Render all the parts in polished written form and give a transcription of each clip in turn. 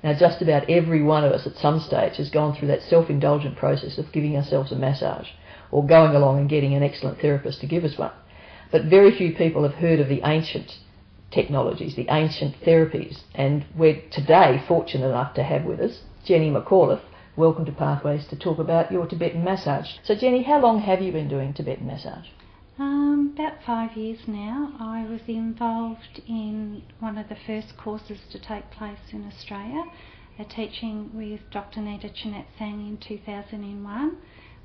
Now, just about every one of us at some stage has gone through that self-indulgent process of giving ourselves a massage or going along and getting an excellent therapist to give us one. But very few people have heard of the ancient technologies, the ancient therapies, and we're today fortunate enough to have with us Jenny McAuliffe. Welcome to Pathways to talk about your Tibetan massage. So Jenny, how long have you been doing Tibetan massage? About 5 years now. I was involved in one of the first courses to take place in Australia, a teaching with Dr. Nita Chinatsang in 2001,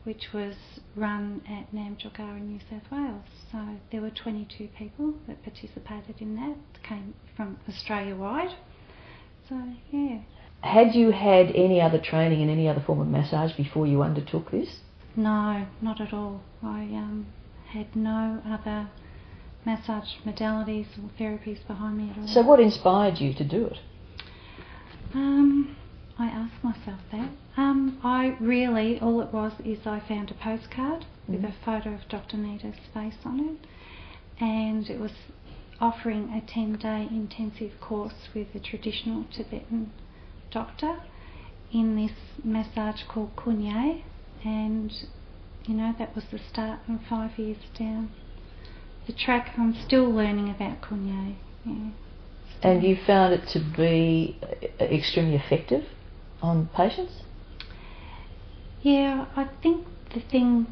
which was run at Namjulgara in New South Wales. So there were 22 people that participated in that, came from Australia-wide. So, yeah. Had you had any other training in any other form of massage before you undertook this? No, not at all. I had no other massage modalities or therapies behind me at all. So what inspired you to do it? I asked myself that. I really, all it was is I found a postcard with a photo of Dr. Nita's face on it, and it was offering a 10-day intensive course with a traditional Tibetan doctor in this massage called Kunye, and that was the start. And 5 years down the track, I'm still learning about Kunye. Yeah. And you found it to be extremely effective on patients? Yeah, I think the thing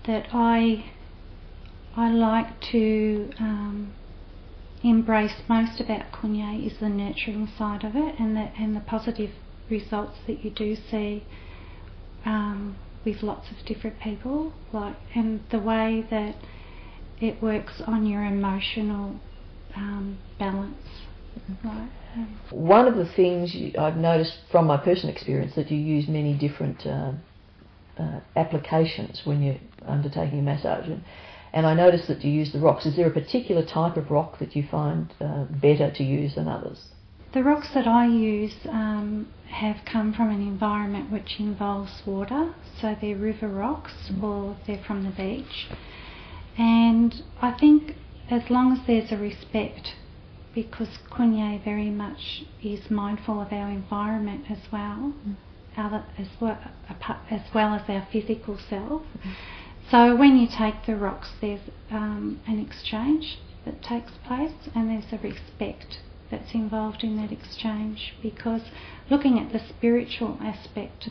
that I like to embrace most about Kunye is the nurturing side of it, and the positive results that you do see with lots of different people, and the way that it works on your emotional balance. One of the things I've noticed from my personal experience that you use many different applications when you're undertaking a massage, and I noticed that you use the rocks. Is there a particular type of rock that you find better to use than others? The rocks that I use have come from an environment which involves water, so they're river rocks or they're from the beach. And I think as long as there's a respect, because Kunye very much is mindful of our environment as well, as well as our physical self. So when you take the rocks, there's an exchange that takes place, and there's a respect that's involved in that exchange, because looking at the spiritual aspect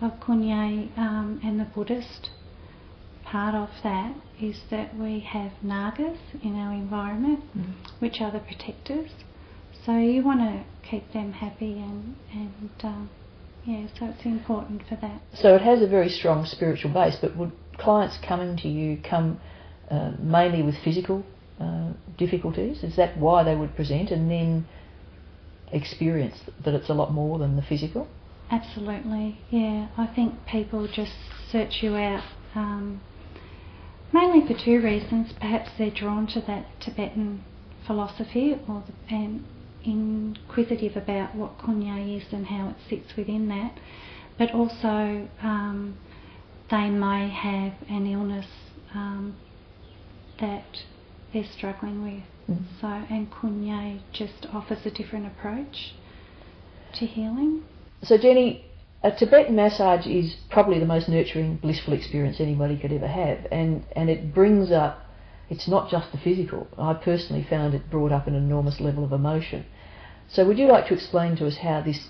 of Kunye and the Buddhist part of that is that we have nagas in our environment, which are the protectors. So you want to keep them happy, and so it's important for that. So it has a very strong spiritual base, but would clients coming to you come mainly with physical difficulties? Is that why they would present and then experience that it's a lot more than the physical? Absolutely, yeah. I think people just search you out mainly for two reasons. Perhaps they're drawn to that Tibetan philosophy and inquisitive about what Kunye is and how it sits within that, but also they may have an illness that they're struggling with. So, and Kunye just offers a different approach to healing. So Jenny, a Tibetan massage is probably the most nurturing, blissful experience anybody could ever have, and it brings up, it's not just the physical. I personally found it brought up an enormous level of emotion. So would you like to explain to us how this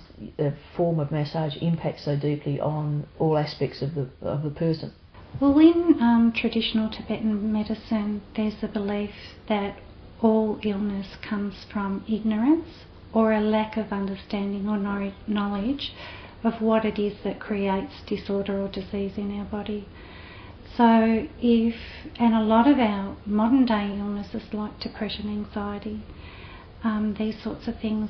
form of massage impacts so deeply on all aspects of the person? Well, in traditional Tibetan medicine, there's a belief that all illness comes from ignorance or a lack of understanding or knowledge of what it is that creates disorder or disease in our body. So and a lot of our modern day illnesses like depression, anxiety, these sorts of things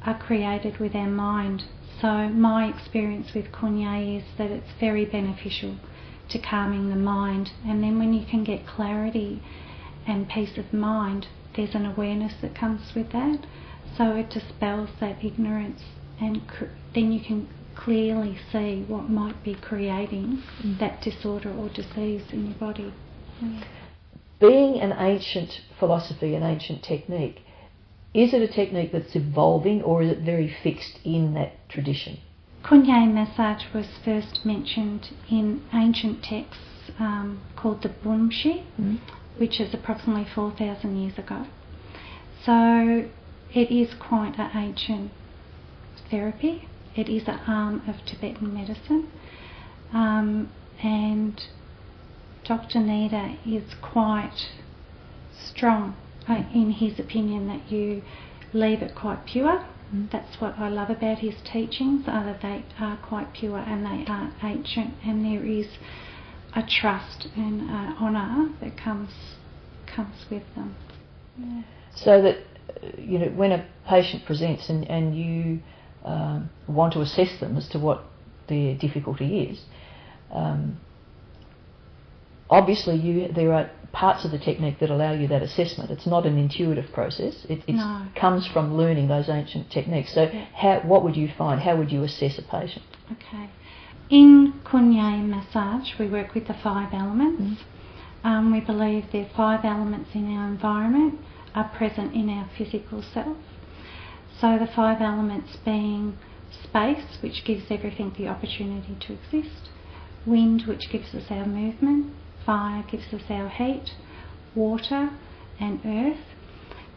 are created with our mind. So my experience with Kunye is that it's very beneficial to calming the mind, and then when you can get clarity and peace of mind, there's an awareness that comes with that. So it dispels that ignorance, and then you can clearly see what might be creating that disorder or disease in your body. Being an ancient philosophy, an ancient technique, Is it a technique that's evolving, or is it very fixed in that tradition? Kunye massage was first mentioned in ancient texts called the Bunshi, which is approximately 4,000 years ago. So it is quite an ancient therapy. It is an arm of Tibetan medicine. And Dr. Nida is quite strong in his opinion that you leave it quite pure. That's what I love about his teachings, that they are quite pure and they are ancient, and there is a trust and honour that comes with them. Yeah. So that, when a patient presents and you want to assess them as to what their difficulty is, obviously there are parts of the technique that allow you that assessment. It's not an intuitive process. It comes from learning those ancient techniques. So what would you find? How would you assess a patient? Okay. In Kunye massage, we work with the 5 elements. We believe there are 5 elements in our environment are present in our physical self. So the 5 elements being space, which gives everything the opportunity to exist; wind, which gives us our movement; fire gives us our heat; water and earth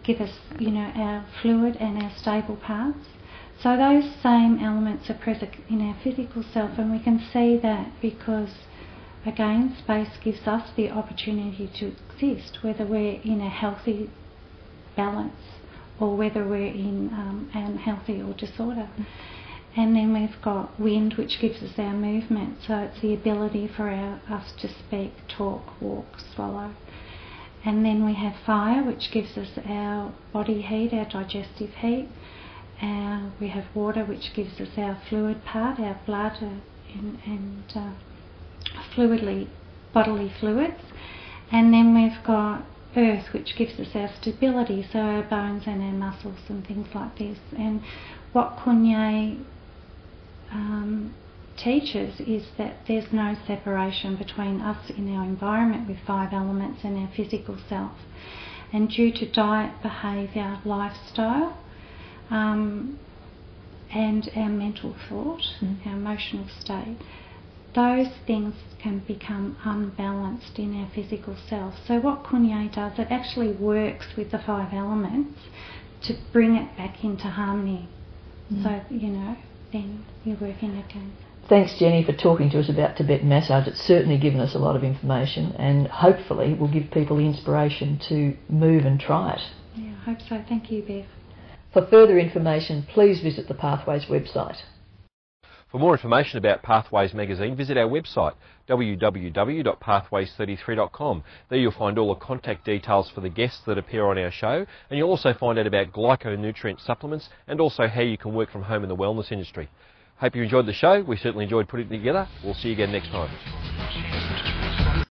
give us, our fluid and our stable parts. So those same elements are present in our physical self, and we can see that because, again, space gives us the opportunity to exist, whether we're in a healthy balance or whether we're in unhealthy or disorder. And then we've got wind, which gives us our movement, so it's the ability for us to speak, talk, walk, swallow. And then we have fire, which gives us our body heat, our digestive heat. We have water, which gives us our fluid part, our blood and bodily fluids. And then we've got earth, which gives us our stability, so our bones and our muscles and things like this. And what Kunye teaches is that there's no separation between us in our environment with 5 elements and our physical self. And due to diet, behaviour, lifestyle, and our mental thought, our emotional state, those things can become unbalanced in our physical self. So what Kunye does, it actually works with the 5 elements to bring it back into harmony. So, then you're working again. Thanks, Jenny, for talking to us about Tibetan massage. It's certainly given us a lot of information, and hopefully will give people the inspiration to move and try it. Yeah, I hope so. Thank you, Bev. For further information, please visit the Pathways website. For more information about Pathways magazine, visit our website www.pathways33.com. There you'll find all the contact details for the guests that appear on our show, and you'll also find out about glyconutrient supplements and also how you can work from home in the wellness industry. Hope you enjoyed the show. We certainly enjoyed putting it together. We'll see you again next time.